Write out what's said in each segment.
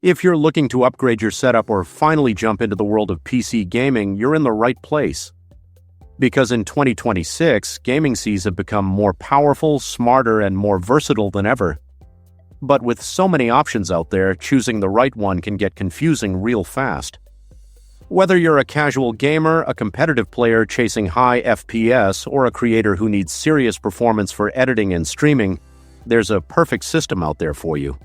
If you're looking to upgrade your setup or finally jump into the world of PC gaming, you're in the right place. Because in 2026, gaming PCs have become more powerful, smarter, and more versatile than ever. But with so many options out there, choosing the right one can get confusing real fast. Whether you're a casual gamer, a competitive player chasing high FPS, or a creator who needs serious performance for editing and streaming, there's a perfect system out there for you.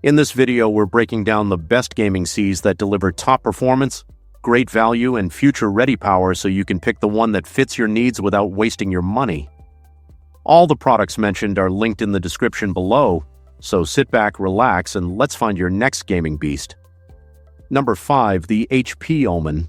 In this video, we're breaking down the best gaming PCs that deliver top performance, great value, and future-ready power so you can pick the one that fits your needs without wasting your money. All the products mentioned are linked in the description below, so sit back, relax, and let's find your next gaming beast. Number 5. The HP Omen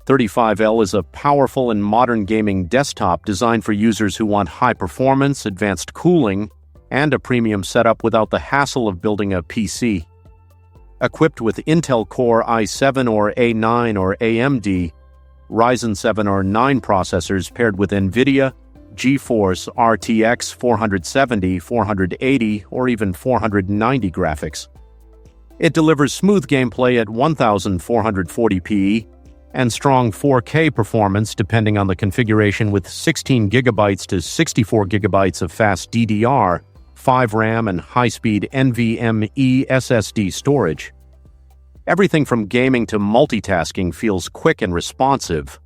35L is a powerful and modern gaming desktop designed for users who want high performance, advanced cooling, and a premium setup without the hassle of building a PC. Equipped with Intel Core i7 or A9 or AMD, Ryzen 7 or 9 processors paired with NVIDIA, GeForce RTX 470, 480, or even 490 graphics. It delivers smooth gameplay at 1440p and strong 4K performance depending on the configuration with 16GB to 64GB of fast DDR, 5 RAM, and high-speed NVMe SSD storage. Everything from gaming to multitasking feels quick and responsive.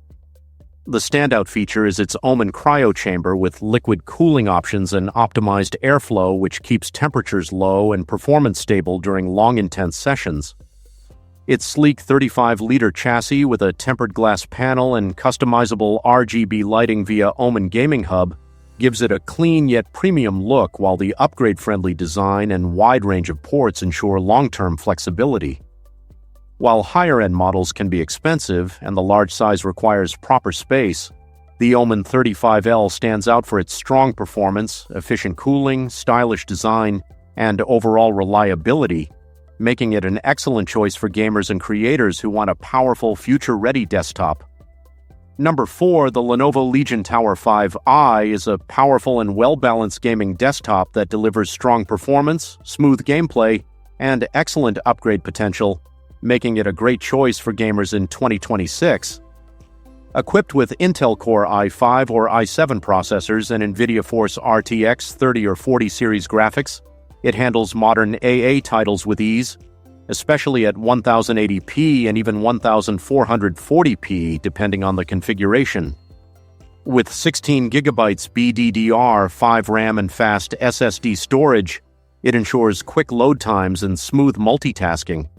The standout feature is its Omen cryo chamber with liquid cooling options and optimized airflow, which keeps temperatures low and performance stable during long, intense sessions. Its sleek 35-liter chassis with a tempered glass panel and customizable RGB lighting via Omen Gaming Hub gives it a clean yet premium look, while the upgrade-friendly design and wide range of ports ensure long-term flexibility. While higher-end models can be expensive and the large size requires proper space, the Omen 35L stands out for its strong performance, efficient cooling, stylish design, and overall reliability, making it an excellent choice for gamers and creators who want a powerful, future-ready desktop. Number 4. The Lenovo Legion Tower 5i is a powerful and well-balanced gaming desktop that delivers strong performance, smooth gameplay, and excellent upgrade potential, making it a great choice for gamers in 2026. Equipped with Intel Core i5 or i7 processors and NVIDIA Force RTX 30 or 40 series graphics, it handles modern AA titles with ease, especially at 1080p and even 1440p depending on the configuration. With 16GB BDDR, 5 RAM, and fast SSD storage, it ensures quick load times and smooth multitasking.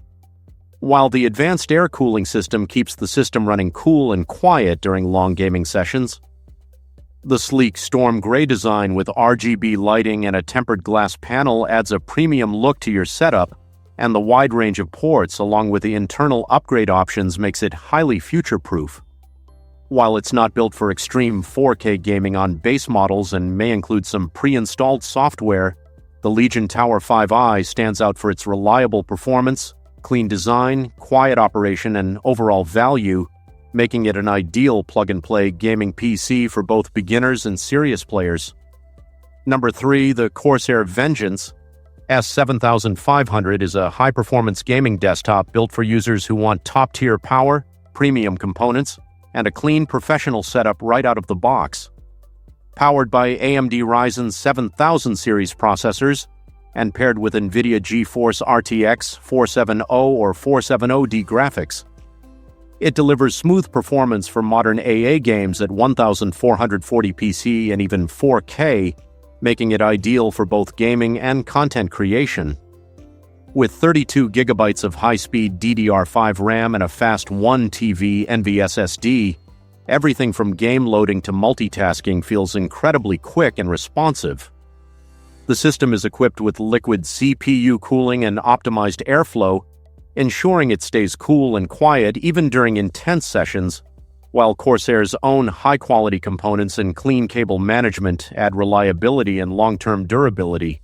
While the advanced air cooling system keeps the system running cool and quiet during long gaming sessions. The sleek storm gray design with RGB lighting and a tempered glass panel adds a premium look to your setup, and the wide range of ports along with the internal upgrade options makes it highly future-proof. While it's not built for extreme 4K gaming on base models and may include some pre-installed software, the Legion Tower 5i stands out for its reliable performance, clean design, quiet operation, and overall value, making it an ideal plug-and-play gaming PC for both beginners and serious players. Number 3. The Corsair Vengeance S7500 is a high-performance gaming desktop built for users who want top-tier power, premium components, and a clean professional setup right out of the box. Powered by AMD Ryzen 7000 series processors and paired with NVIDIA GeForce RTX 470 or 470D graphics, it delivers smooth performance for modern AA games at 1440p and even 4K, making it ideal for both gaming and content creation. With 32GB of high-speed DDR5 RAM and a fast 1 TB NVSSD, everything from game loading to multitasking feels incredibly quick and responsive. The system is equipped with liquid CPU cooling and optimized airflow, ensuring it stays cool and quiet even during intense sessions, while Corsair's own high-quality components and clean cable management add reliability and long-term durability.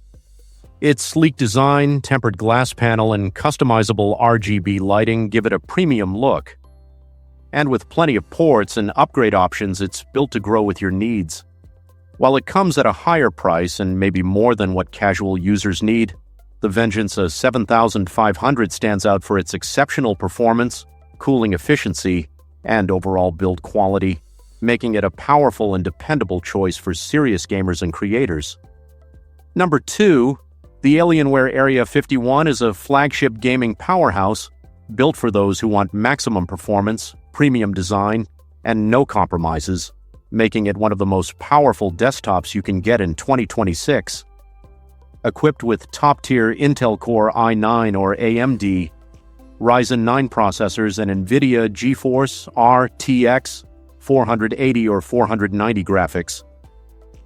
Its sleek design, tempered glass panel, and customizable RGB lighting give it a premium look. And with plenty of ports and upgrade options, it's built to grow with your needs. While it comes at a higher price and maybe more than what casual users need, The Vengeance 7500 stands out for its exceptional performance, cooling efficiency, and overall build quality, making it a powerful and dependable choice for serious gamers and creators. Number 2, the Alienware Area-51 is a flagship gaming powerhouse built for those who want maximum performance, premium design, and no compromises, making it one of the most powerful desktops you can get in 2026. Equipped with top-tier Intel Core i9 or AMD, Ryzen 9 processors, and NVIDIA GeForce RTX 480 or 490 graphics,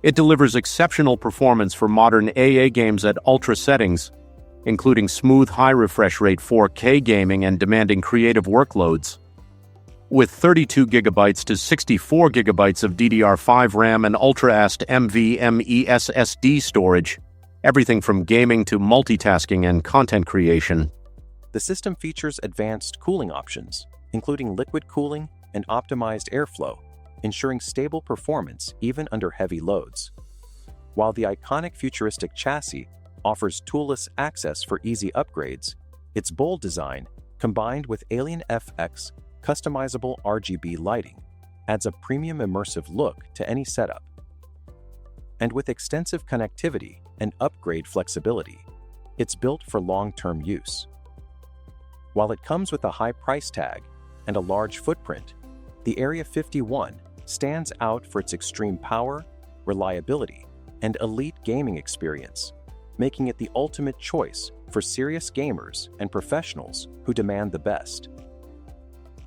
it delivers exceptional performance for modern AA games at ultra settings, including smooth high refresh rate 4K gaming and demanding creative workloads. With 32 GB to 64 GB of DDR5 RAM and ultra-fast NVMe SSD storage, everything from gaming to multitasking and content creation. The system features advanced cooling options, including liquid cooling and optimized airflow, ensuring stable performance even under heavy loads. While the iconic futuristic chassis offers toolless access for easy upgrades, its bold design, combined with Alien FX customizable RGB lighting, adds a premium immersive look to any setup. And with extensive connectivity and upgrade flexibility, it's built for long-term use. While it comes with a high price tag and a large footprint, the Area-51 stands out for its extreme power, reliability, and elite gaming experience, making it the ultimate choice for serious gamers and professionals who demand the best.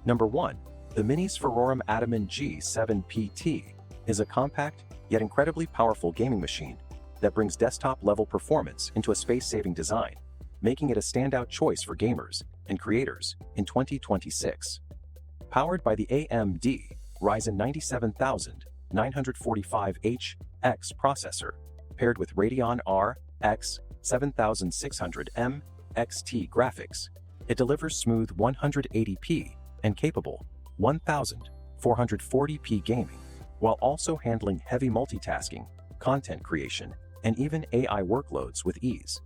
Number 1. The Minisforum AtomMan G7 PT is a compact yet incredibly powerful gaming machine that brings desktop-level performance into a space-saving design, making it a standout choice for gamers and creators in 2026. Powered by the AMD Ryzen 945HX processor, paired with Radeon RX 7600M XT graphics, it delivers smooth 180p and capable 1440p gaming, while also handling heavy multitasking, content creation, and even AI workloads with ease.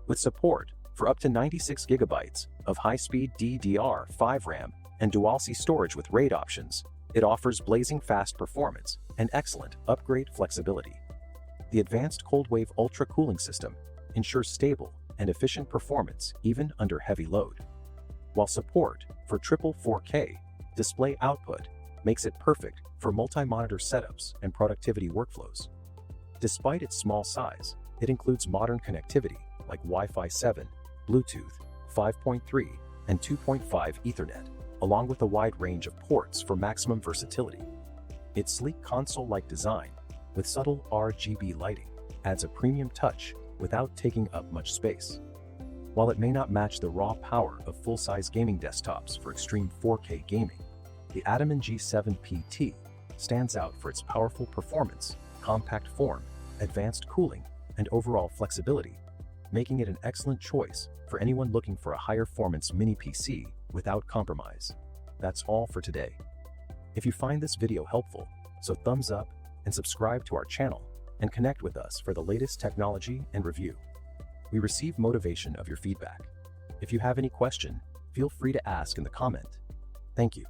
With support for up to 96 GB of high-speed DDR5 RAM and Dual-C storage with RAID options, it offers blazing fast performance and excellent upgrade flexibility. The advanced cold-wave ultra cooling system ensures stable and efficient performance even under heavy load, while support for triple 4K display output makes it perfect for multi-monitor setups and productivity workflows. Despite its small size, it includes modern connectivity like Wi-Fi 7, Bluetooth, 5.3, and 2.5 Ethernet, along with a wide range of ports for maximum versatility. Its sleek console-like design, with subtle RGB lighting, adds a premium touch without taking up much space. While it may not match the raw power of full-size gaming desktops for extreme 4K gaming, the AtomMan G7 PT stands out for its powerful performance, compact form, advanced cooling, and overall flexibility, making it an excellent choice for anyone looking for a higher-performance mini PC without compromise. That's all for today. If you find this video helpful, so thumbs up and subscribe to our channel and connect with us for the latest technology and review. We receive motivation of your feedback. If you have any question, feel free to ask in the comment. Thank you.